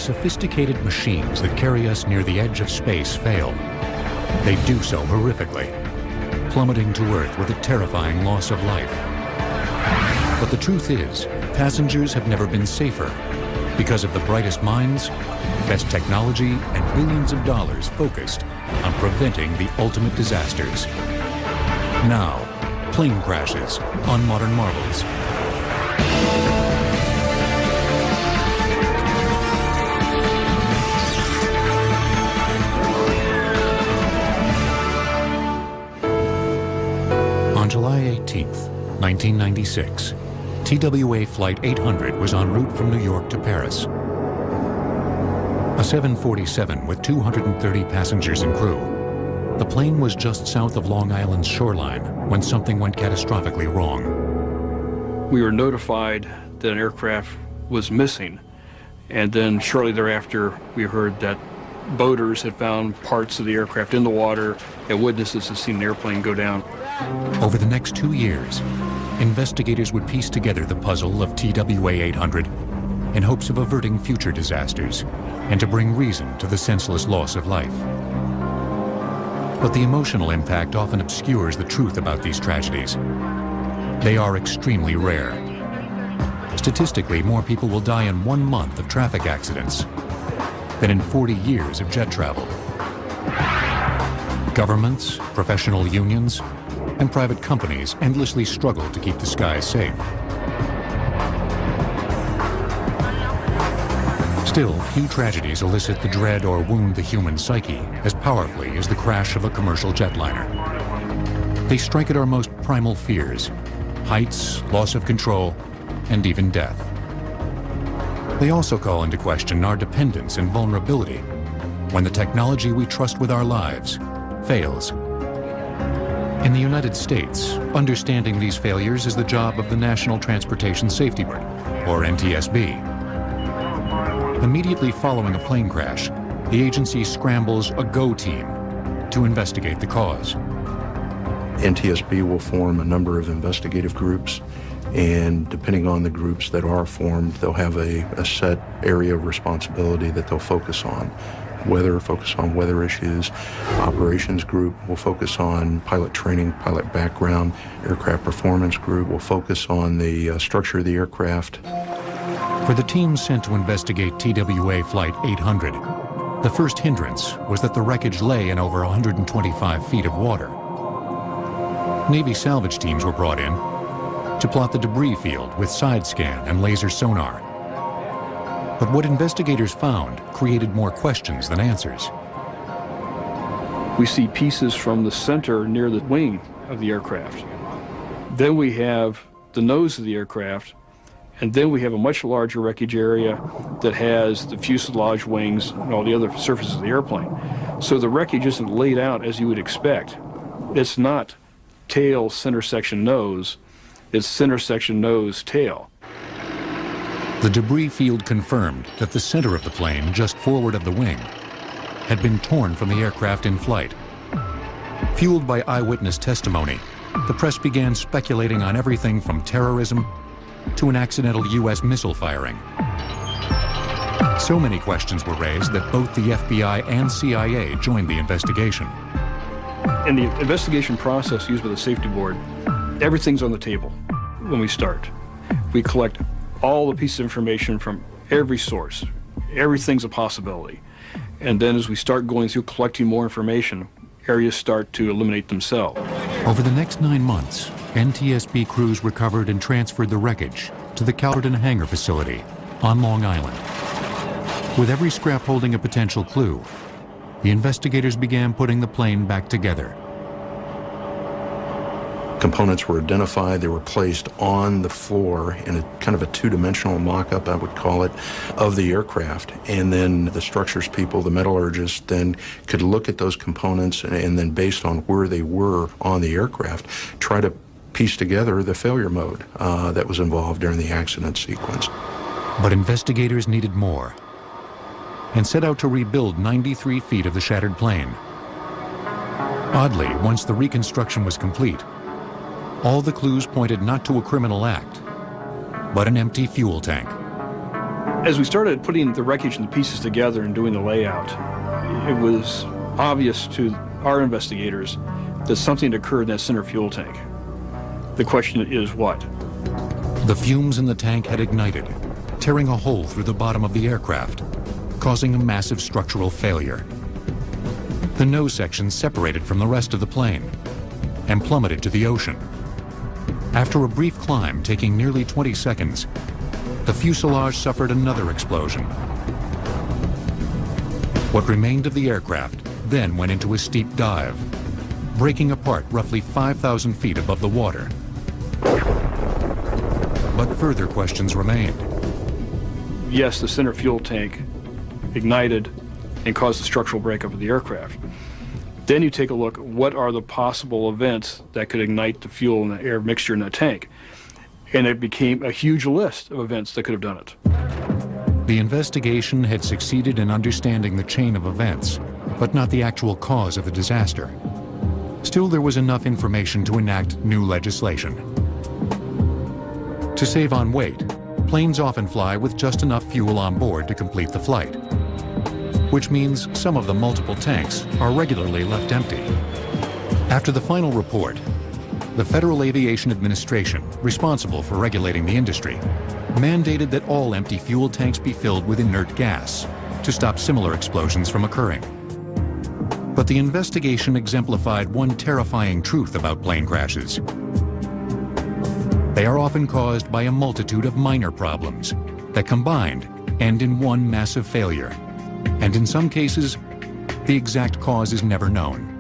sophisticated machines that carry us near the edge of space fail, they do so horrifically, plummeting to Earth with a terrifying loss of life. But the truth is, passengers have never been safer because of the brightest minds, best technology, and billions of dollars focused on preventing the ultimate disasters. Now, plane crashes on Modern Marvels. On July 18th, 1996, TWA Flight 800 was en route from New York to Paris. A 747 with 230 passengers and crew. The plane was just south of Long Island's shoreline when something went catastrophically wrong. We were notified that an aircraft was missing, and then shortly thereafter we heard that boaters had found parts of the aircraft in the water and witnesses had seen an airplane go down. Over the next 2 years, investigators would piece together the puzzle of TWA 800 in hopes of averting future disasters and to bring reason to the senseless loss of life. But the emotional impact often obscures the truth about these tragedies. They are extremely rare. Statistically, more people will die in 1 month of traffic accidents than in 40 years of jet travel. Governments, professional unions, and private companies endlessly struggle to keep the skies safe. Still, few tragedies elicit the dread or wound the human psyche as powerfully as the crash of a commercial jetliner. They strike at our most primal fears: heights, loss of control, and even death. They also call into question our dependence and vulnerability when the technology we trust with our lives fails. In the United States, understanding these failures is the job of the National Transportation Safety Board, or NTSB. Immediately following a plane crash, the agency scrambles a GO team to investigate the cause. NTSB will form a number of investigative groups, and depending on the groups that are formed, they'll have a set area of responsibility that they'll focus on. Focus on weather issues. Operations group will focus on pilot training, pilot background. Aircraft performance group will focus on the structure of the aircraft. For the team sent to investigate TWA Flight 800, the first hindrance was that the wreckage lay in over 125 feet of water. Navy salvage teams were brought in to plot the debris field with side scan and laser sonar. But what investigators found created more questions than answers. We see pieces from the center near the wing of the aircraft. Then we have the nose of the aircraft, and then we have a much larger wreckage area that has the fuselage, wings, and all the other surfaces of the airplane. So the wreckage isn't laid out as you would expect. It's not tail, center section, nose. It's center section, nose, tail. The debris field confirmed that the center of the plane, just forward of the wing, had been torn from the aircraft in flight. Fueled by eyewitness testimony, the press began speculating on everything from terrorism to an accidental U.S. missile firing. So many questions were raised that both the FBI and CIA joined the investigation. In the investigation process used by the safety board, everything's on the table when we start. We collect all the pieces of information from every source. Everything's a possibility. And then as we start going through collecting more information, areas start to eliminate themselves. Over the next 9 months, NTSB crews recovered and transferred the wreckage to the Calverton Hangar facility on Long Island. With every scrap holding a potential clue, the investigators began putting the plane back together. Components were identified. They were placed on the floor in a kind of a two-dimensional mock-up, I would call it, of the aircraft. And then the structures people, the metallurgists, then could look at those components and then based on where they were on the aircraft, try to piece together the failure mode that was involved during the accident sequence. But investigators needed more and set out to rebuild 93 feet of the shattered plane. Oddly, once the reconstruction was complete, all the clues pointed not to a criminal act, but an empty fuel tank. As we started putting the wreckage and the pieces together and doing the layout, it was obvious to our investigators that something occurred in that center fuel tank. The question is what? The fumes in the tank had ignited, tearing a hole through the bottom of the aircraft, causing a massive structural failure. The nose section separated from the rest of the plane and plummeted to the ocean. After a brief climb taking nearly 20 seconds, the fuselage suffered another explosion. What remained of the aircraft then went into a steep dive, breaking apart roughly 5,000 feet above the water. But further questions remained. Yes, the center fuel tank ignited and caused the structural breakup of the aircraft. Then you take a look at what are the possible events that could ignite the fuel and the air mixture in the tank. And it became a huge list of events that could have done it. The investigation had succeeded in understanding the chain of events, but not the actual cause of the disaster. Still, there was enough information to enact new legislation. To save on weight, planes often fly with just enough fuel on board to complete the flight, which means some of the multiple tanks are regularly left empty. After the final report, the Federal Aviation Administration, responsible for regulating the industry, mandated that all empty fuel tanks be filled with inert gas to stop similar explosions from occurring. But the investigation exemplified one terrifying truth about plane crashes. They are often caused by a multitude of minor problems that combined end in one massive failure. And in some cases, the exact cause is never known.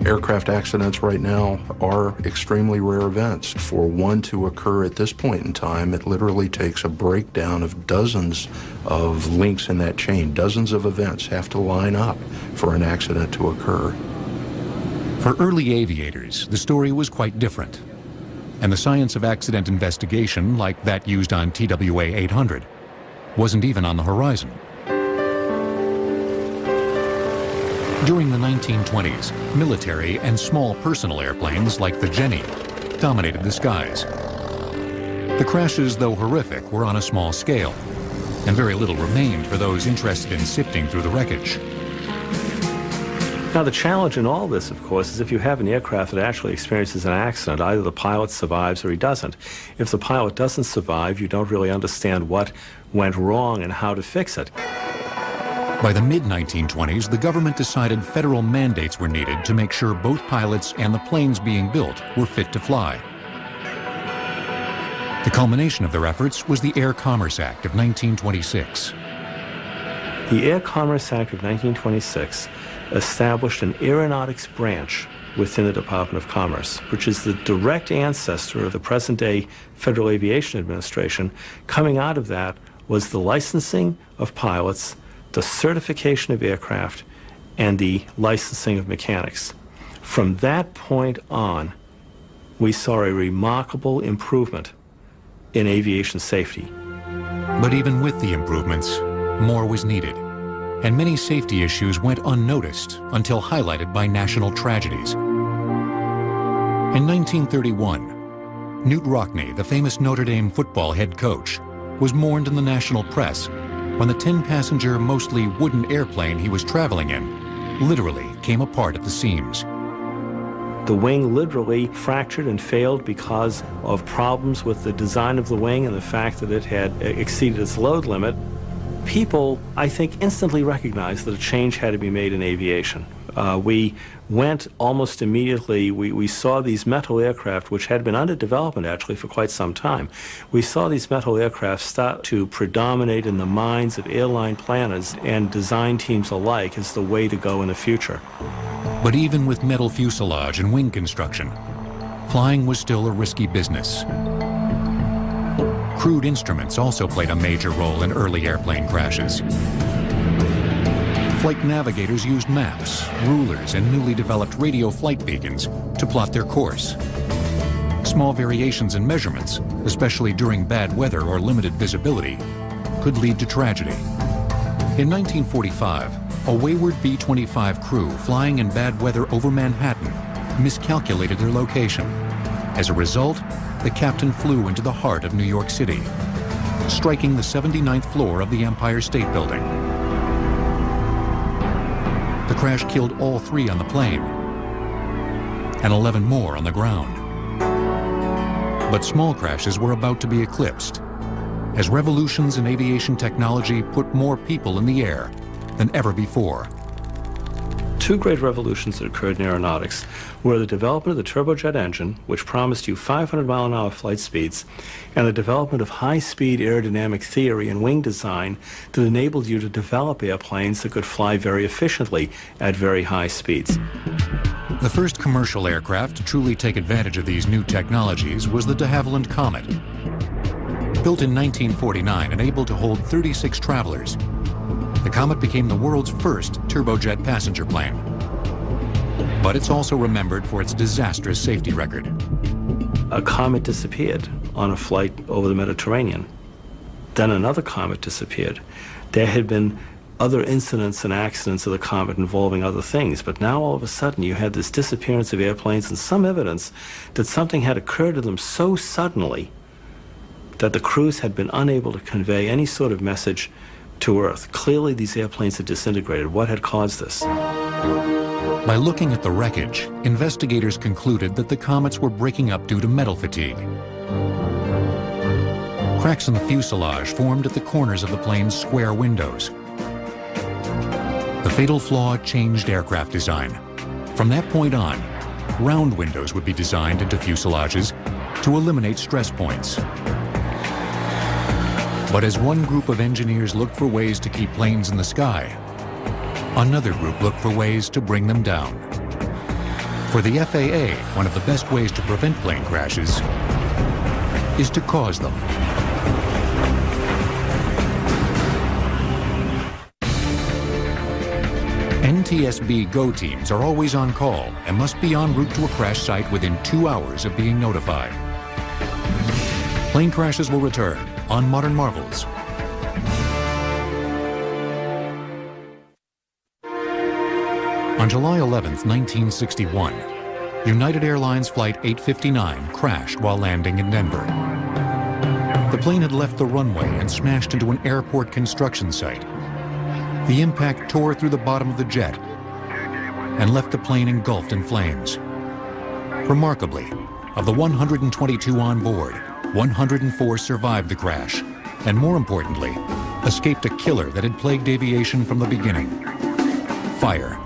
Aircraft accidents right now are extremely rare events. For one to occur at this point in time, it literally takes a breakdown of dozens of links in that chain. Dozens of events have to line up for an accident to occur. For early aviators, the story was quite different. And the science of accident investigation, like that used on TWA 800, wasn't even on the horizon. During the 1920s, military and small personal airplanes like the Jenny dominated the skies. The crashes, though horrific, were on a small scale, and very little remained for those interested in sifting through the wreckage. Now, the challenge in all this, of course, is if you have an aircraft that actually experiences an accident, either the pilot survives or he doesn't. If the pilot doesn't survive, you don't really understand what went wrong and how to fix it. By the mid-1920s, the government decided federal mandates were needed to make sure both pilots and the planes being built were fit to fly. The culmination of their efforts was the Air Commerce Act of 1926. The Air Commerce Act of 1926 established an aeronautics branch within the Department of Commerce, which is the direct ancestor of the present-day Federal Aviation Administration. Coming out of that was the licensing of pilots, the certification of aircraft, and the licensing of mechanics. From that point on, we saw a remarkable improvement in aviation safety. But even with the improvements, more was needed, and many safety issues went unnoticed until highlighted by national tragedies. In 1931, Knute Rockne, the famous Notre Dame football head coach, was mourned in the national press when the 10-passenger, mostly wooden airplane he was traveling in literally came apart at the seams. The wing literally fractured and failed because of problems with the design of the wing and the fact that it had exceeded its load limit. People, I think, instantly recognized that a change had to be made in aviation. We went almost immediately, we saw these metal aircraft, which had been under development actually for quite some time. We saw these metal aircraft start to predominate in the minds of airline planners and design teams alike as the way to go in the future. But even with metal fuselage and wing construction, flying was still a risky business. Crude instruments also played a major role in early airplane crashes. Flight navigators used maps, rulers, and newly developed radio flight beacons to plot their course. Small variations in measurements, especially during bad weather or limited visibility, could lead to tragedy. In 1945, a wayward B-25 crew flying in bad weather over Manhattan miscalculated their location. As a result, the captain flew into the heart of New York City. striking the 79th floor of the Empire State Building. The crash killed all 3 on the plane and 11 more on the ground. But small crashes were about to be eclipsed as revolutions in aviation technology put more people in the air than ever before. 2 great revolutions that occurred in aeronautics were the development of the turbojet engine, which promised you 500-mile-an-hour flight speeds, and the development of high-speed aerodynamic theory and wing design that enabled you to develop airplanes that could fly very efficiently at very high speeds. The first commercial aircraft to truly take advantage of these new technologies was the de Havilland Comet. Built in 1949 and able to hold 36 travelers, the Comet became the world's first turbojet passenger plane. But it's also remembered for its disastrous safety record. A comet disappeared on a flight over the Mediterranean. Then another comet disappeared. There had been other incidents and accidents of the comet involving other things, but now all of a sudden you had this disappearance of airplanes and some evidence that something had occurred to them so suddenly that the crews had been unable to convey any sort of message to Earth. Clearly these airplanes had disintegrated. What had caused this? By looking at the wreckage, investigators concluded that the comets were breaking up due to metal fatigue. Cracks in the fuselage formed at the corners of the plane's square windows. The fatal flaw changed aircraft design. From that point on, round windows would be designed into fuselages to eliminate stress points. But as one group of engineers looked for ways to keep planes in the sky, another group looked for ways to bring them down. For the FAA, one of the best ways to prevent plane crashes is to cause them. NTSB GO teams are always on call and must be en route to a crash site within 2 hours of being notified. Plane crashes will return on Modern Marvels. On July 11, 1961, United Airlines Flight 859 crashed while landing in Denver. The plane had left the runway and smashed into an airport construction site. The impact tore through the bottom of the jet and left the plane engulfed in flames. Remarkably, of the 122 on board, 104 survived the crash, and more importantly, escaped a killer that had plagued aviation from the beginning: fire.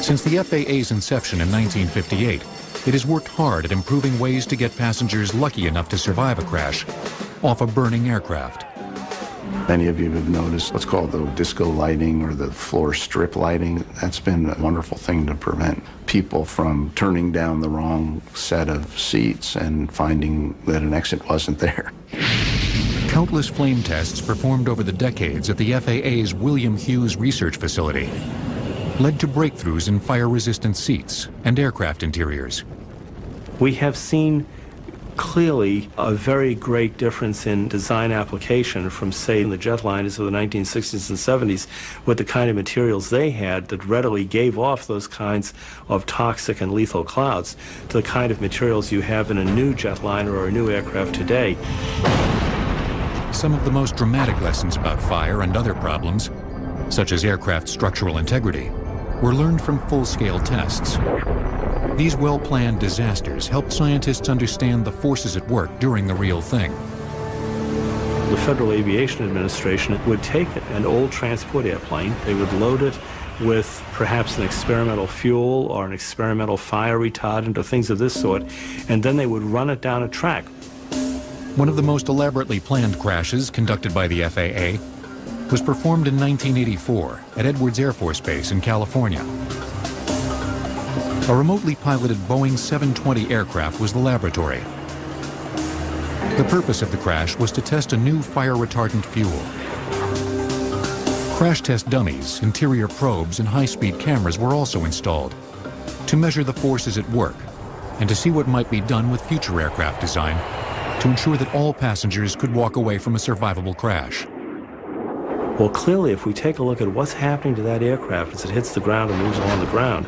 Since the FAA's inception in 1958, it has worked hard at improving ways to get passengers lucky enough to survive a crash off a burning aircraft. Many of you have noticed what's called the disco lighting or the floor strip lighting. That's been a wonderful thing to prevent people from turning down the wrong set of seats and finding that an exit wasn't there. Countless flame tests performed over the decades at the FAA's William Hughes Research Facility led to breakthroughs in fire-resistant seats and aircraft interiors. We have seen clearly a very great difference in design application from, say, the jetliners of the 1960s and 70s with the kind of materials they had that readily gave off those kinds of toxic and lethal clouds to the kind of materials you have in a new jetliner or a new aircraft today. Some of the most dramatic lessons about fire and other problems, such as aircraft structural integrity, were learned from full-scale tests. These well-planned disasters helped scientists understand the forces at work during the real thing. The Federal Aviation Administration would take an old transport airplane, they would load it with perhaps an experimental fuel or an experimental fire retardant or things of this sort, and then they would run it down a track. One of the most elaborately planned crashes conducted by the FAA was performed in 1984 at Edwards Air Force Base in California. A remotely piloted Boeing 720 aircraft was the laboratory. The purpose of the crash was to test a new fire-retardant fuel. Crash test dummies, interior probes, and high-speed cameras were also installed to measure the forces at work and to see what might be done with future aircraft design to ensure that all passengers could walk away from a survivable crash. Well, clearly, if we take a look at what's happening to that aircraft as it hits the ground and moves along the ground,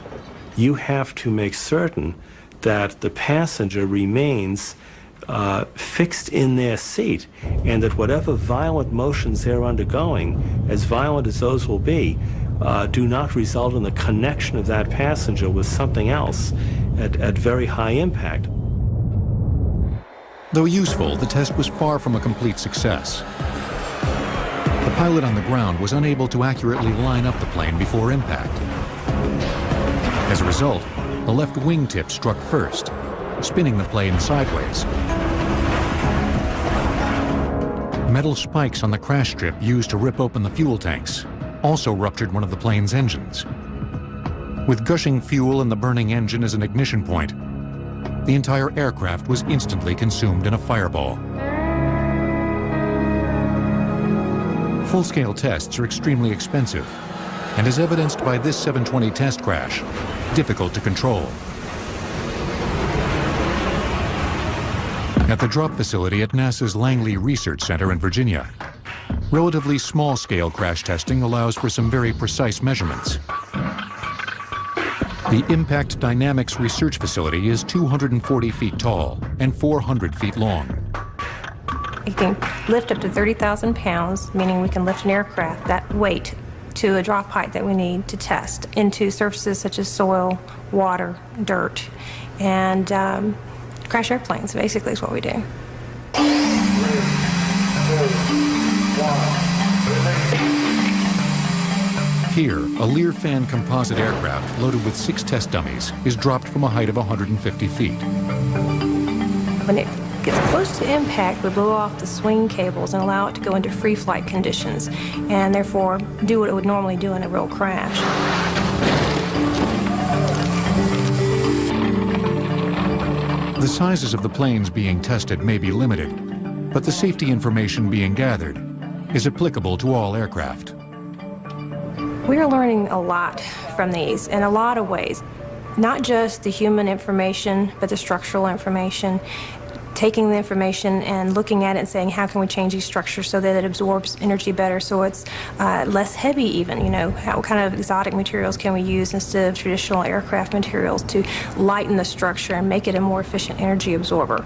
you have to make certain that the passenger remains fixed in their seat, and that whatever violent motions they're undergoing, as violent as those will be, do not result in the connection of that passenger with something else at very high impact. Though useful, the test was far from a complete success. The pilot on the ground was unable to accurately line up the plane before impact. As a result, the left wingtip struck first, spinning the plane sideways. Metal spikes on the crash strip used to rip open the fuel tanks also ruptured one of the plane's engines. With gushing fuel and the burning engine as an ignition point, the entire aircraft was instantly consumed in a fireball. Full-scale tests are extremely expensive, and as evidenced by this 720 test crash, difficult to control. At the drop facility at NASA's Langley Research Center in Virginia, relatively small-scale crash testing allows for some very precise measurements. The Impact Dynamics Research Facility is 240 feet tall and 400 feet long. You can lift up to 30,000 pounds, meaning we can lift an aircraft that weight to a drop height that we need to test into surfaces such as soil, water, dirt, and crash airplanes, basically, is what we do. Here, a Learfan composite aircraft loaded with 6 test dummies is dropped from a height of 150 feet. When it gets close to impact, we blow off the swing cables and allow it to go into free flight conditions, and therefore do what it would normally do in a real crash. The sizes of the planes being tested may be limited, but the safety information being gathered is applicable to all aircraft. We are learning a lot from these in a lot of ways. Not just the human information, but the structural information. Taking the information and looking at it and saying, how can we change these structures so that it absorbs energy better, so it's less heavy even, you know, what kind of exotic materials can we use instead of traditional aircraft materials to lighten the structure and make it a more efficient energy absorber.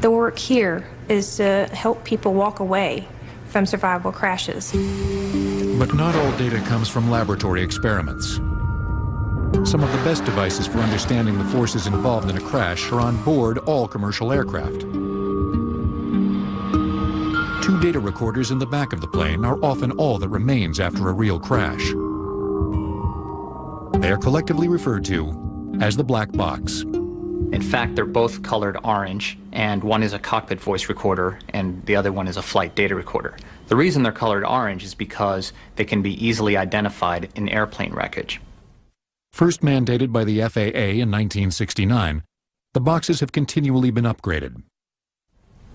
The work here is to help people walk away from survivable crashes. But not all data comes from laboratory experiments. Some of the best devices for understanding the forces involved in a crash are on board all commercial aircraft. 2 data recorders in the back of the plane are often all that remains after a real crash. They are collectively referred to as the black box. In fact, they're both colored orange, and one is a cockpit voice recorder and the other one is a flight data recorder. The reason they're colored orange is because they can be easily identified in airplane wreckage. First mandated by the FAA in 1969, the boxes have continually been upgraded.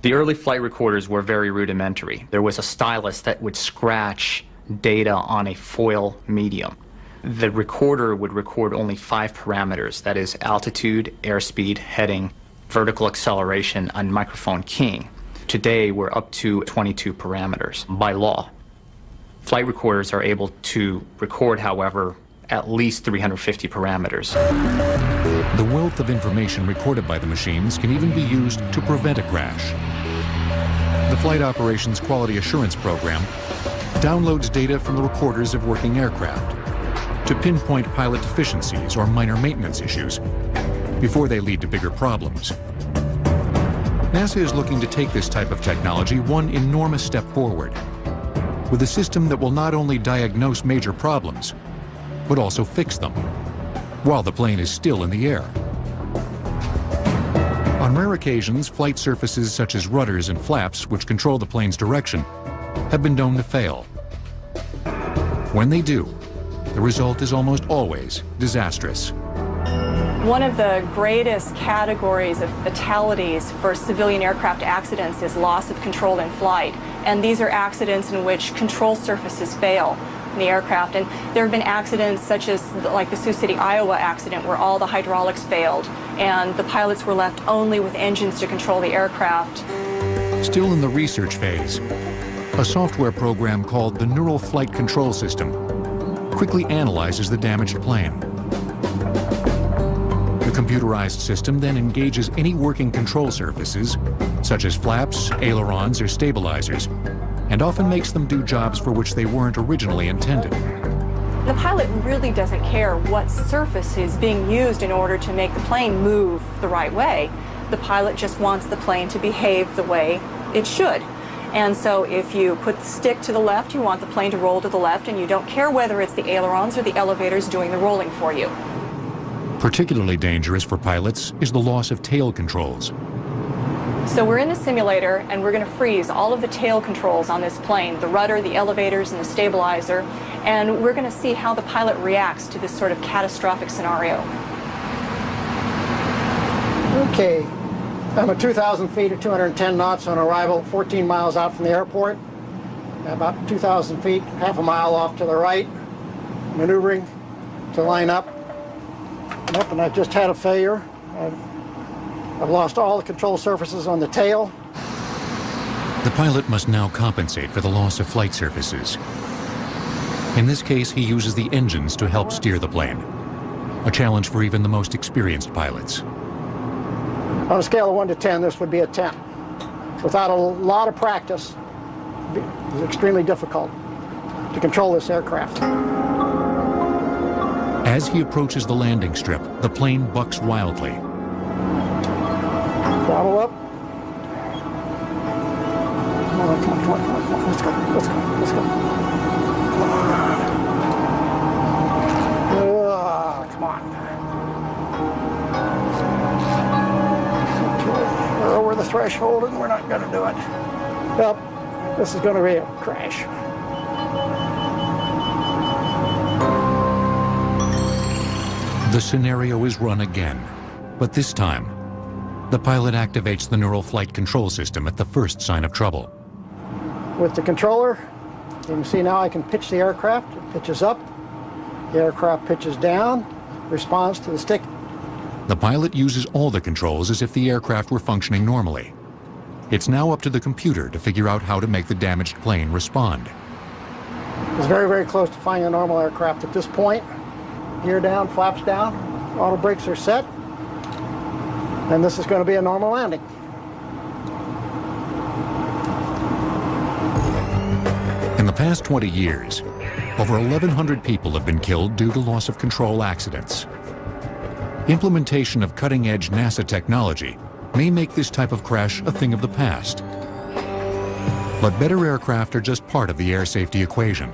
The early flight recorders were very rudimentary. There was a stylus that would scratch data on a foil medium. The recorder would record only 5 parameters, that is altitude, airspeed, heading, vertical acceleration, and microphone keying. Today, we're up to 22 parameters by law. Flight recorders are able to record, however, at least 350 parameters. The wealth of information recorded by the machines can even be used to prevent a crash. The Flight Operations Quality Assurance Program downloads data from the recorders of working aircraft to pinpoint pilot deficiencies or minor maintenance issues before they lead to bigger problems. NASA is looking to take this type of technology one enormous step forward, with a system that will not only diagnose major problems, but also fix them, while the plane is still in the air. On rare occasions, flight surfaces such as rudders and flaps, which control the plane's direction, have been known to fail. When they do, the result is almost always disastrous. One of the greatest categories of fatalities for civilian aircraft accidents is loss of control in flight. And these are accidents in which control surfaces fail in the aircraft. And there have been accidents such as like the Sioux City, Iowa accident, where all the hydraulics failed and the pilots were left only with engines to control the aircraft. Still in the research phase, a software program called the Neural Flight Control System quickly analyzes the damaged plane. The computerized system then engages any working control surfaces, such as flaps, ailerons, or stabilizers, and often makes them do jobs for which they weren't originally intended. The pilot really doesn't care what surface is being used in order to make the plane move the right way. The pilot just wants the plane to behave the way it should. And so if you put the stick to the left, you want the plane to roll to the left, and you don't care whether it's the ailerons or the elevators doing the rolling for you. Particularly dangerous for pilots is the loss of tail controls. So we're in a simulator, and we're going to freeze all of the tail controls on this plane, the rudder, the elevators, and the stabilizer, and we're going to see how the pilot reacts to this sort of catastrophic scenario. Okay, I'm at 2,000 feet at 210 knots on arrival, 14 miles out from the airport. About 2,000 feet, half a mile off to the right, maneuvering to line up. Nope, and I just had a failure. I've lost all the control surfaces on the tail. The pilot must now compensate for the loss of flight surfaces. In this case, he uses the engines to help steer the plane, a challenge for even the most experienced pilots. On a scale of 1 to 10, this would be a 10. Without a lot of practice, it's extremely difficult to control this aircraft. As he approaches the landing strip, the plane bucks wildly. Throttle up. Come on, come on, come on, come on, come on. Let's go, let's go, let's go. Come on. Come on. Okay, we're over the threshold and we're not going to do it. Yep, this is going to be a crash. The scenario is run again, but this time, the pilot activates the neural flight control system at the first sign of trouble. With the controller, you can see now I can pitch the aircraft. It pitches up, the aircraft pitches down, responds to the stick. The pilot uses all the controls as if the aircraft were functioning normally. It's now up to the computer to figure out how to make the damaged plane respond. It's very, very close to finding a normal aircraft at this point. Gear down, flaps down, auto brakes are set, and this is going to be a normal landing. In the past 20 years, over 1,100 people have been killed due to loss of control accidents. Implementation of cutting-edge NASA technology may make this type of crash a thing of the past. But better aircraft are just part of the air safety equation.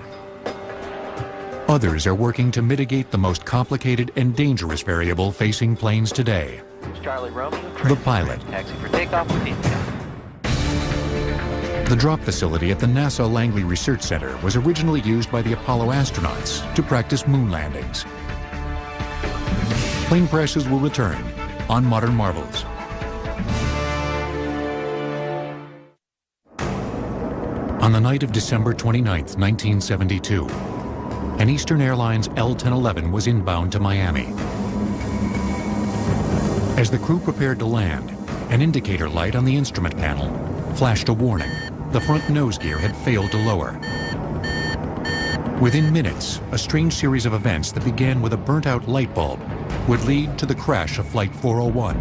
Others are working to mitigate the most complicated and dangerous variable facing planes today: the pilot. Taxi for takeoff with India. The drop facility at the NASA Langley Research Center was originally used by the Apollo astronauts to practice moon landings. Plane crashes will return on Modern Marvels. On the night of December 29, 1972, an Eastern Airlines L-1011 was inbound to Miami. As the crew prepared to land, an indicator light on the instrument panel flashed a warning. The front nose gear had failed to lower. Within minutes, a strange series of events that began with a burnt-out light bulb would lead to the crash of Flight 401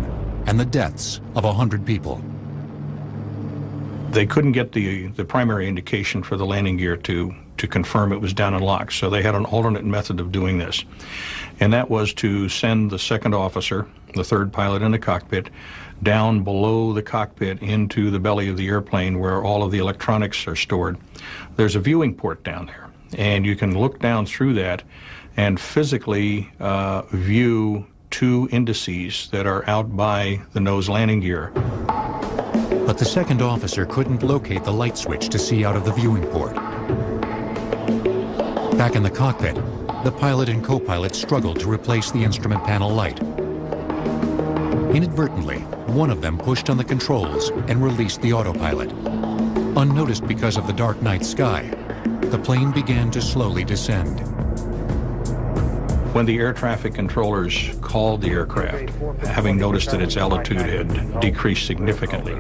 and the deaths of 100 people. They couldn't get the primary indication for the landing gear to confirm it was down and locked, so they had an alternate method of doing this. And that was to send the second officer, the third pilot in the cockpit, down below the cockpit into the belly of the airplane where all of the electronics are stored. There's a viewing port down there, and you can look down through that and physically view two indices that are out by the nose landing gear. But the second officer couldn't locate the light switch to see out of the viewing port. Back in the cockpit, the pilot and co-pilot struggled to replace the instrument panel light. Inadvertently, one of them pushed on the controls and released the autopilot. Unnoticed because of the dark night sky, the plane began to slowly descend. When the air traffic controllers called the aircraft, having noticed that its altitude had decreased significantly,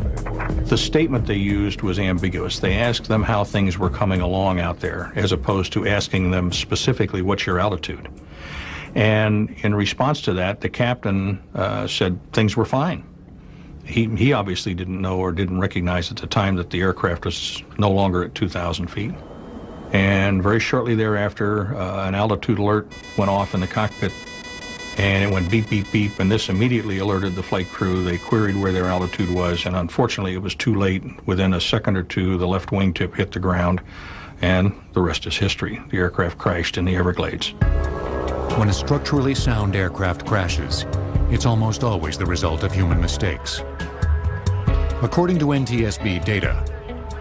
the statement they used was ambiguous. They asked them how things were coming along out there, as opposed to asking them specifically, what's your altitude? And in response to that, the captain said things were fine. He obviously didn't know or didn't recognize at the time that the aircraft was no longer at 2,000 feet. And very shortly thereafter, an altitude alert went off in the cockpit, and it went beep, beep, beep, and this immediately alerted the flight crew. They queried where their altitude was, and unfortunately it was too late. Within a second or two, the left wingtip hit the ground, and the rest is history. The aircraft crashed in the Everglades. When a structurally sound aircraft crashes, it's almost always the result of human mistakes. According to NTSB data,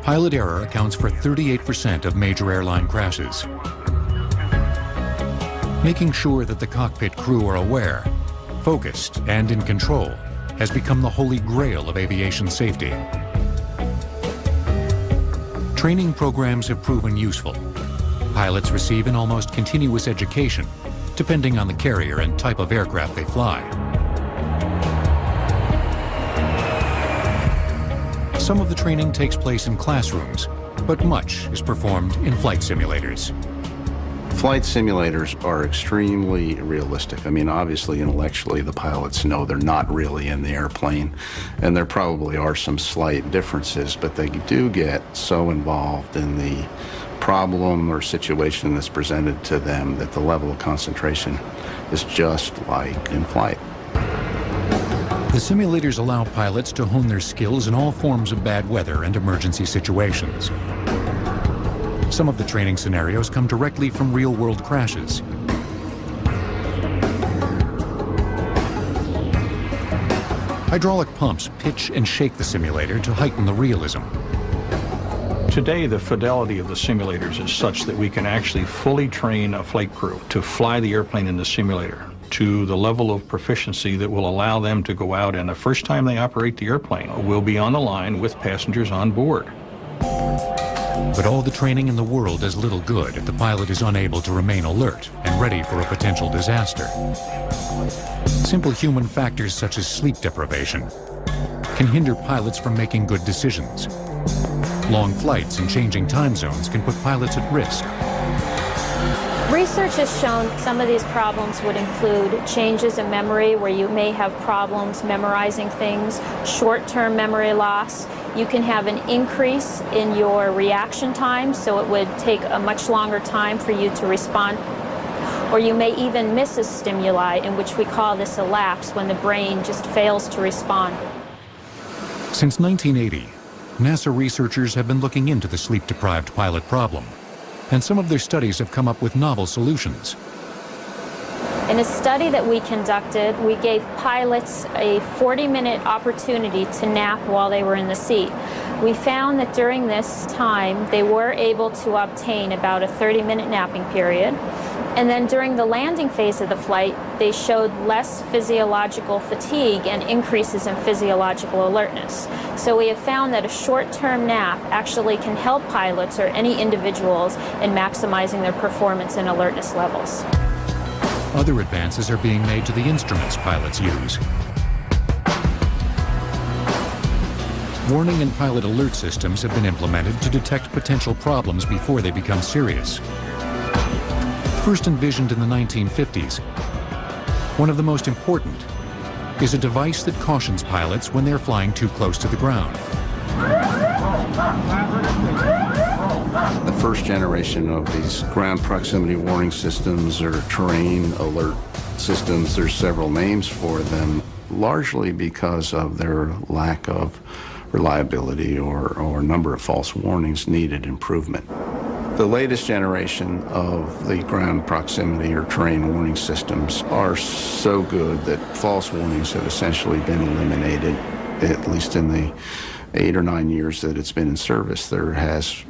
pilot error accounts for 38% of major airline crashes. Making sure that the cockpit crew are aware, focused, and in control has become the holy grail of aviation safety. Training programs have proven useful. Pilots receive an almost continuous education, depending on the carrier and type of aircraft they fly. Some of the training takes place in classrooms, but much is performed in flight simulators. Flight simulators are extremely realistic. I mean, obviously, intellectually, the pilots know they're not really in the airplane, and there probably are some slight differences, but they do get so involved in the problem or situation that's presented to them that the level of concentration is just like in flight. The simulators allow pilots to hone their skills in all forms of bad weather and emergency situations. Some of the training scenarios come directly from real-world crashes. Hydraulic pumps pitch and shake the simulator to heighten the realism. Today, the fidelity of the simulators is such that we can actually fully train a flight crew to fly the airplane in the simulator to the level of proficiency that will allow them to go out, and the first time they operate the airplane will be on the line with passengers on board. But all the training in the world does little good if the pilot is unable to remain alert and ready for a potential disaster. Simple human factors such as sleep deprivation can hinder pilots from making good decisions. Long flights and changing time zones can put pilots at risk. Research has shown some of these problems would include changes in memory, where you may have problems memorizing things, short-term memory loss. You can have an increase in your reaction time, so it would take a much longer time for you to respond. Or you may even miss a stimuli, in which we call this a lapse, when the brain just fails to respond. Since 1980, NASA researchers have been looking into the sleep-deprived pilot problem, and some of their studies have come up with novel solutions. In a study that we conducted, we gave pilots a 40-minute opportunity to nap while they were in the seat. We found that during this time, they were able to obtain about a 30-minute napping period. And then during the landing phase of the flight, they showed less physiological fatigue and increases in physiological alertness. So we have found that a short-term nap actually can help pilots or any individuals in maximizing their performance and alertness levels. Other advances are being made to the instruments pilots use. Warning and pilot alert systems have been implemented to detect potential problems before they become serious. First envisioned in the 1950s, one of the most important is a device that cautions pilots when they're flying too close to the ground. The first generation of these ground proximity warning systems or terrain alert systems, there's several names for them, largely because of their lack of reliability or number of false warnings needed improvement. The latest generation of the ground proximity or terrain warning systems are so good that false warnings have essentially been eliminated, at least in the 8 or 9 years that it's been in service. There has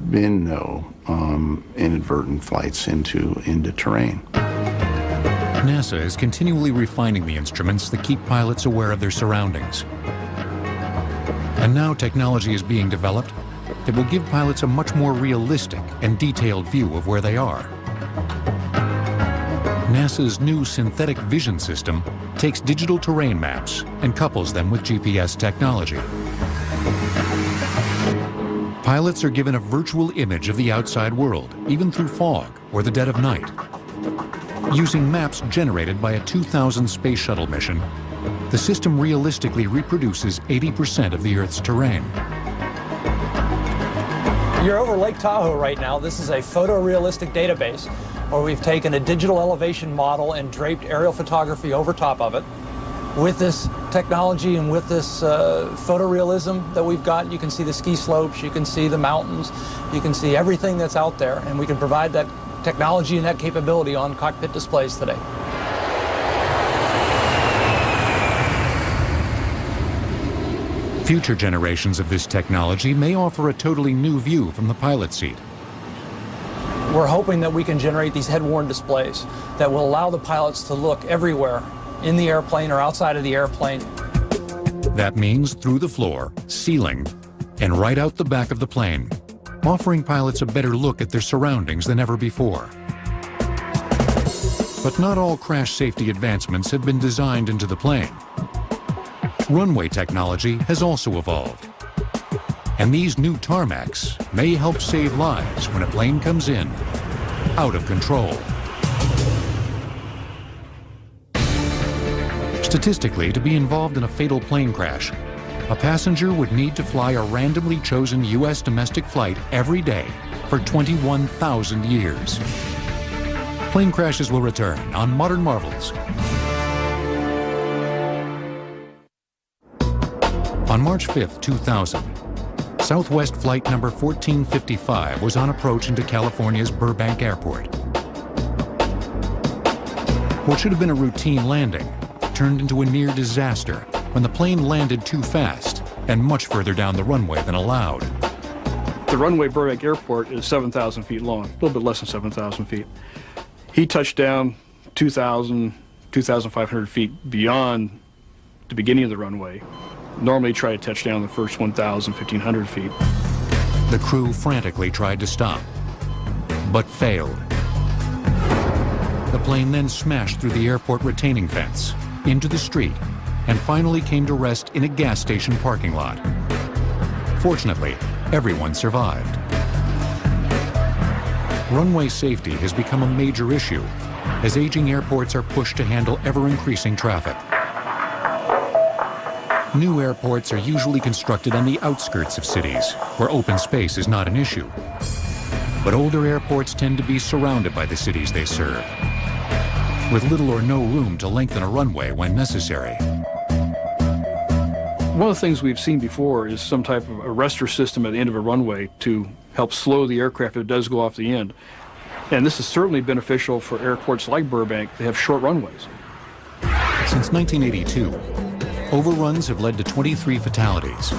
been no inadvertent flights into terrain. NASA is continually refining the instruments that keep pilots aware of their surroundings. And now technology is being developed that will give pilots a much more realistic and detailed view of where they are. NASA's new synthetic vision system takes digital terrain maps and couples them with GPS technology. Pilots are given a virtual image of the outside world, even through fog or the dead of night. Using maps generated by a 2000 space shuttle mission, the system realistically reproduces 80% of the Earth's terrain. You're over Lake Tahoe right now. This is a photorealistic database where we've taken a digital elevation model and draped aerial photography over top of it. With this technology and with this photorealism that we've got, you can see the ski slopes, you can see the mountains, you can see everything that's out there, and we can provide that technology and that capability on cockpit displays today. Future generations of this technology may offer a totally new view from the pilot seat. We're hoping that we can generate these head-worn displays that will allow the pilots to look everywhere in the airplane or outside of the airplane. That means through the floor, ceiling, and right out the back of the plane, offering pilots a better look at their surroundings than ever before. But not all crash safety advancements have been designed into the plane. Runway technology has also evolved. And these new tarmacs may help save lives when a plane comes in out of control. Statistically, to be involved in a fatal plane crash, a passenger would need to fly a randomly chosen U.S. domestic flight every day for 21,000 years. Plane crashes will return on Modern Marvels. On March 5, 2000, Southwest flight number 1455 was on approach into California's Burbank Airport. What should have been a routine landing turned into a near disaster when the plane landed too fast and much further down the runway than allowed. The runway at Burbank Airport is 7,000 feet long, a little bit less than 7,000 feet. He touched down 2,000, 2,500 feet beyond the beginning of the runway. Normally try to touch down the first 1,000, 1,500 feet. The crew frantically tried to stop, but failed. The plane then smashed through the airport retaining fence, into the street, and finally came to rest in a gas station parking lot. Fortunately, everyone survived. Runway safety has become a major issue as aging airports are pushed to handle ever-increasing traffic. New airports are usually constructed on the outskirts of cities, where open space is not an issue. But older airports tend to be surrounded by the cities they serve, with little or no room to lengthen a runway when necessary. One of the things we've seen before is some type of arrestor system at the end of a runway to help slow the aircraft if it does go off the end. And this is certainly beneficial for airports like Burbank that have short runways. Since 1982, overruns have led to 23 fatalities,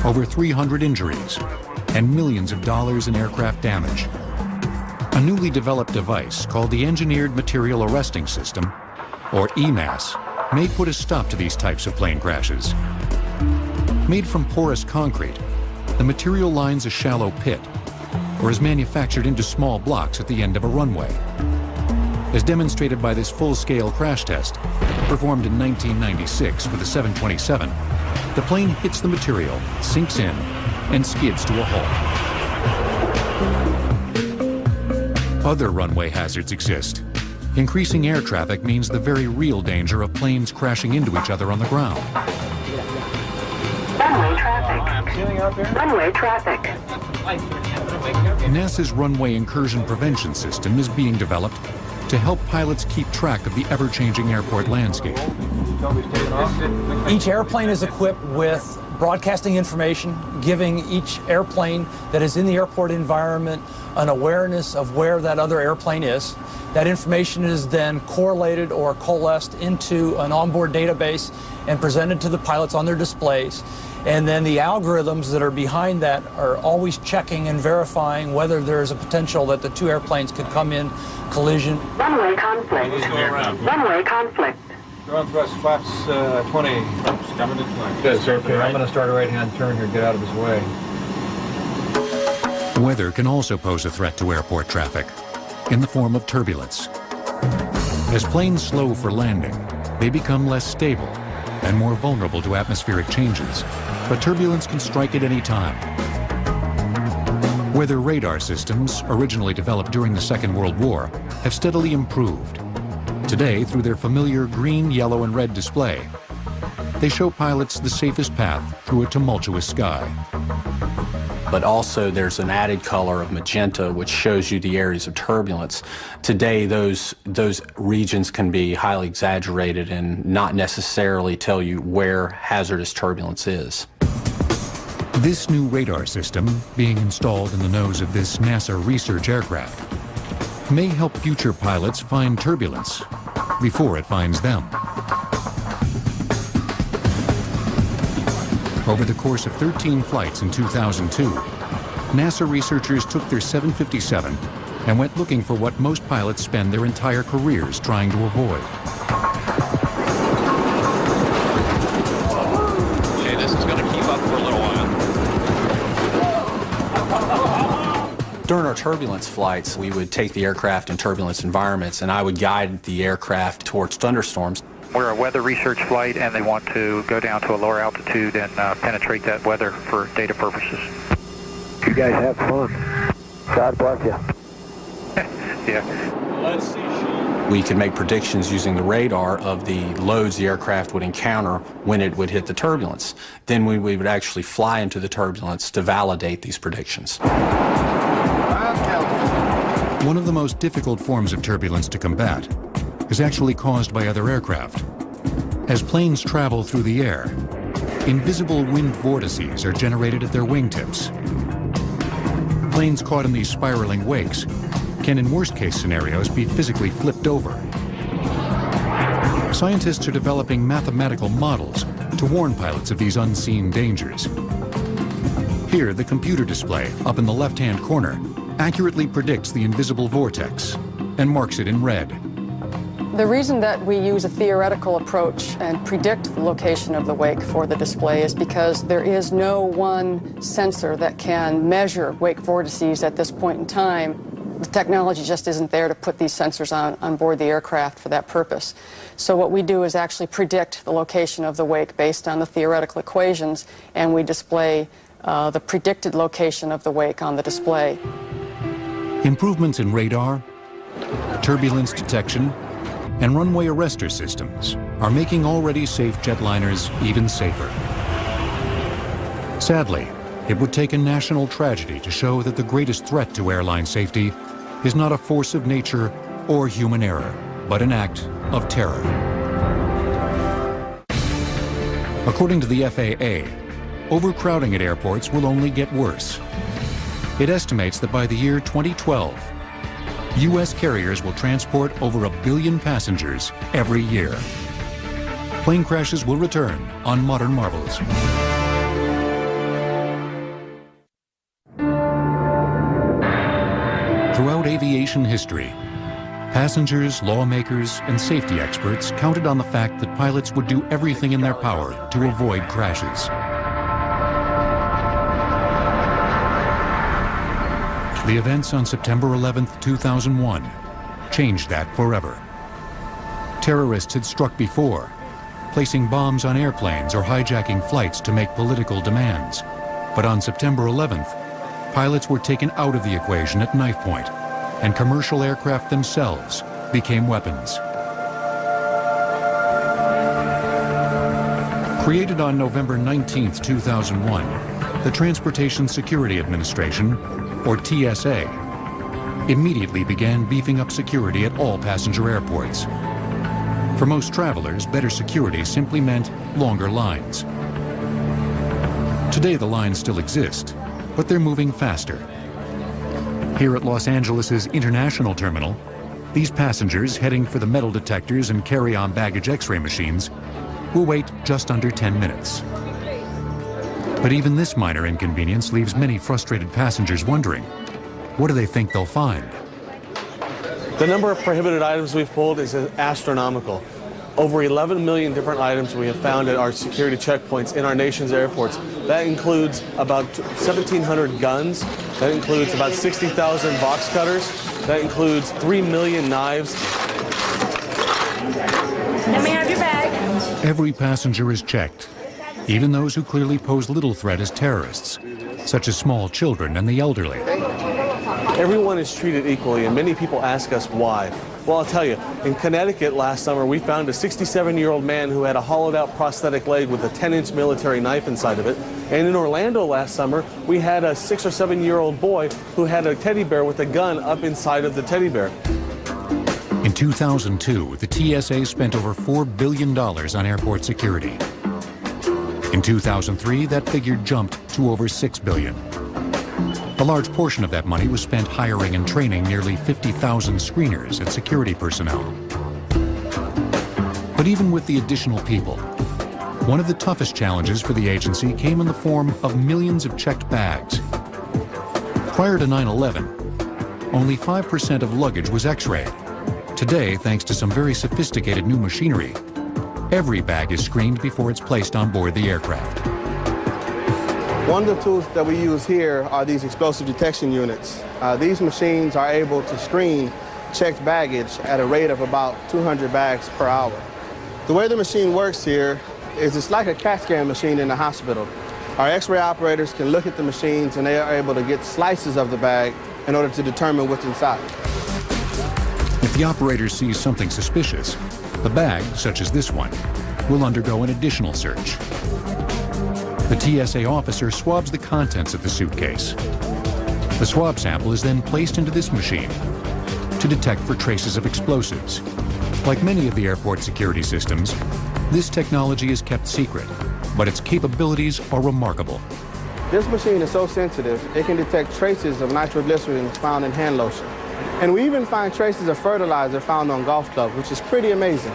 over 300 injuries, and millions of dollars in aircraft damage. A newly developed device called the Engineered Material Arresting System, or EMAS, may put a stop to these types of plane crashes. Made from porous concrete, the material lines a shallow pit, or is manufactured into small blocks at the end of a runway. As demonstrated by this full-scale crash test, performed in 1996 for the 727, the plane hits the material, sinks in, and skids to a halt. Other runway hazards exist. Increasing air traffic means the very real danger of planes crashing into each other on the ground. Runway traffic. Runway traffic. NASA's runway incursion prevention system is being developed to help pilots keep track of the ever-changing airport landscape. Each airplane is equipped with broadcasting information, giving each airplane that is in the airport environment an awareness of where that other airplane is. That information is then correlated or coalesced into an onboard database and presented to the pilots on their displays. And then the algorithms that are behind that are always checking and verifying whether there is a potential that the two airplanes could come in collision. Runway conflict. Runway conflict. Ground thrust flaps 20. Coming to 20. Good, sir. Okay, I'm going to start a right-hand turn here. Get out of his way. Weather can also pose a threat to airport traffic in the form of turbulence. As planes slow for landing, they become less stable and more vulnerable to atmospheric changes, but turbulence can strike at any time. Weather radar systems, originally developed during the Second World War, have steadily improved Today, through their familiar green, yellow, and red display, they show pilots the safest path through a tumultuous sky. But also there's an added color of magenta which shows you the areas of turbulence. Today those regions can be highly exaggerated and not necessarily tell you where hazardous turbulence is. This new radar system, being installed in the nose of this NASA research aircraft, may help future pilots find turbulence before it finds them. Over the course of 13 flights in 2002, NASA researchers took their 757 and went looking for what most pilots spend their entire careers trying to avoid. Okay, this is going to keep up for a little while. During our turbulence flights, we would take the aircraft in turbulence environments, and I would guide the aircraft towards thunderstorms. We're a weather research flight, and they want to go down to a lower altitude and penetrate that weather for data purposes. You guys have fun. God bless you. Yeah. Let's see. We could make predictions using the radar of the loads the aircraft would encounter when it would hit the turbulence. Then we would actually fly into the turbulence to validate these predictions. One of the most difficult forms of turbulence to combat is actually caused by other aircraft. As planes travel through the air, invisible wind vortices are generated at their wingtips. Planes caught in these spiraling wakes can, in worst-case scenarios, be physically flipped over. Scientists are developing mathematical models to warn pilots of these unseen dangers. Here, the computer display, up in the left-hand corner, accurately predicts the invisible vortex and marks it in red. The reason that we use a theoretical approach and predict the location of the wake for the display is because there is no one sensor that can measure wake vortices at this point in time. The technology just isn't there to put these sensors on board the aircraft for that purpose. So what we do is actually predict the location of the wake based on the theoretical equations, and we display the predicted location of the wake on the display. Improvements in radar, turbulence detection, and runway arrestor systems are making already safe jetliners even safer. Sadly, it would take a national tragedy to show that the greatest threat to airline safety is not a force of nature or human error, but an act of terror. According to the FAA, overcrowding at airports will only get worse. It estimates that by the year 2012, U.S. carriers will transport over 1 billion passengers every year. Plane crashes will return on Modern Marvels. Throughout aviation history, passengers, lawmakers, and safety experts counted on the fact that pilots would do everything in their power to avoid crashes. The events on September 11, 2001, changed that forever. Terrorists had struck before, placing bombs on airplanes or hijacking flights to make political demands. But on September 11th, pilots were taken out of the equation at knife point, and commercial aircraft themselves became weapons. Created on November 19, 2001, the Transportation Security Administration, or TSA, immediately began beefing up security at all passenger airports. For most travelers, better security simply meant longer lines. Today the lines still exist, but they're moving faster. Here at Los Angeles' International Terminal, these passengers heading for the metal detectors and carry-on baggage x-ray machines will wait just under 10 minutes. But even this minor inconvenience leaves many frustrated passengers wondering, what do they think they'll find? The number of prohibited items we've pulled is astronomical. Over 11 million different items we have found at our security checkpoints in our nation's airports. That includes about 1,700 guns. That includes about 60,000 box cutters. That includes 3 million knives. Let me have your bag. Every passenger is checked, even those who clearly pose little threat as terrorists, such as small children and the elderly. Everyone is treated equally, and many people ask us why. Well, I'll tell you, in Connecticut last summer, we found a 67-year-old man who had a hollowed-out prosthetic leg with a 10-inch military knife inside of it. And in Orlando last summer, we had a 6 or 7-year-old boy who had a teddy bear with a gun up inside of the teddy bear. In 2002, the TSA spent over $4 billion on airport security. In 2003, that figure jumped to over $6 billion. A large portion of that money was spent hiring and training nearly 50,000 screeners and security personnel. But even with the additional people, one of the toughest challenges for the agency came in the form of millions of checked bags. Prior to 9/11, only 5% of luggage was X-rayed. Today, thanks to some very sophisticated new machinery, every bag is screened before it's placed on board the aircraft. One of the tools that we use here are these explosive detection units. These machines are able to screen checked baggage at a rate of about 200 bags per hour. The way the machine works here is it's like a CAT scan machine in the hospital. Our X-ray operators can look at the machines and they are able to get slices of the bag in order to determine what's inside. If the operator sees something suspicious, the bag, such as this one, will undergo an additional search. The TSA officer swabs the contents of the suitcase. The swab sample is then placed into this machine to detect for traces of explosives. Like many of the airport security systems, this technology is kept secret, but its capabilities are remarkable. This machine is so sensitive, it can detect traces of nitroglycerin found in hand lotion. And we even find traces of fertilizer found on golf clubs, which is pretty amazing.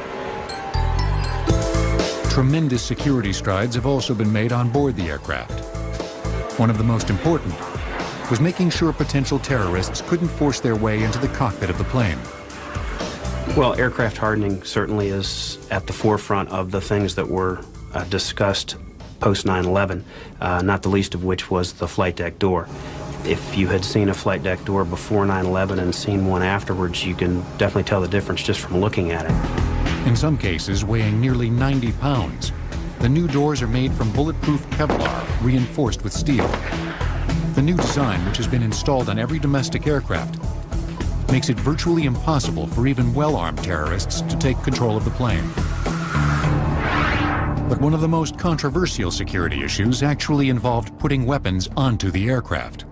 Tremendous security strides have also been made on board the aircraft. One of the most important was making sure potential terrorists couldn't force their way into the cockpit of the plane. Well, aircraft hardening certainly is at the forefront of the things that were discussed post 9/11, not the least of which was the flight deck door. If you had seen a flight deck door before 9/11 and seen one afterwards, you can definitely tell the difference just from looking at it. In some cases, weighing nearly 90 pounds, the new doors are made from bulletproof Kevlar, reinforced with steel. The new design, which has been installed on every domestic aircraft, makes it virtually impossible for even well-armed terrorists to take control of the plane. But one of the most controversial security issues actually involved putting weapons onto the aircraft.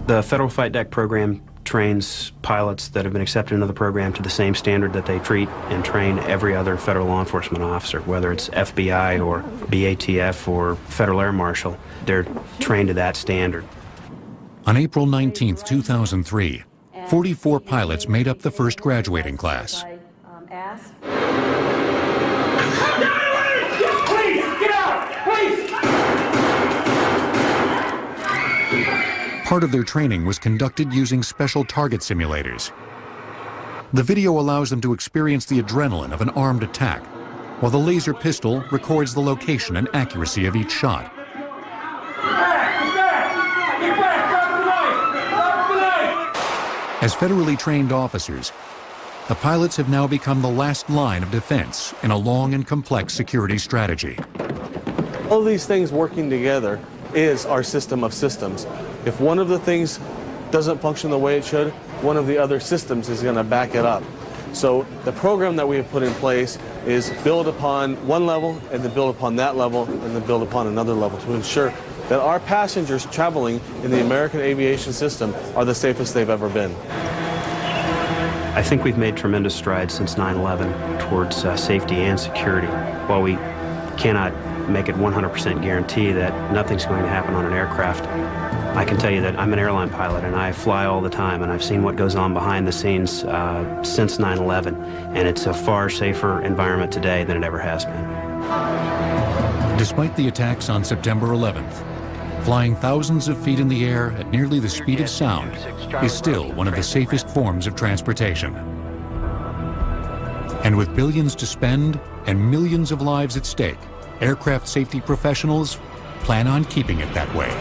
The Federal Flight Deck program trains pilots that have been accepted into the program to the same standard that they treat and train every other federal law enforcement officer, whether it's FBI or BATF or Federal Air Marshal. They're trained to that standard. On April 19, 2003, 44 pilots made up the first graduating class. Part of their training was conducted using special target simulators. The video allows them to experience the adrenaline of an armed attack, while the laser pistol records the location and accuracy of each shot. As federally trained officers, the pilots have now become the last line of defense in a long and complex security strategy. All of these things working together is our system of systems. If one of the things doesn't function the way it should, one of the other systems is going to back it up. So the program that we have put in place is build upon one level and then build upon that level and then build upon another level to ensure that our passengers traveling in the American aviation system are the safest they've ever been. I think we've made tremendous strides since 9/11 towards safety and security. While we cannot make it 100% guarantee that nothing's going to happen on an aircraft, I can tell you that I'm an airline pilot and I fly all the time, and I've seen what goes on behind the scenes since 9/11, and it's a far safer environment today than it ever has been. Despite the attacks on September 11th, flying thousands of feet in the air at nearly the speed of sound is still one of the safest forms of transportation. And with billions to spend and millions of lives at stake, aircraft safety professionals plan on keeping it that way.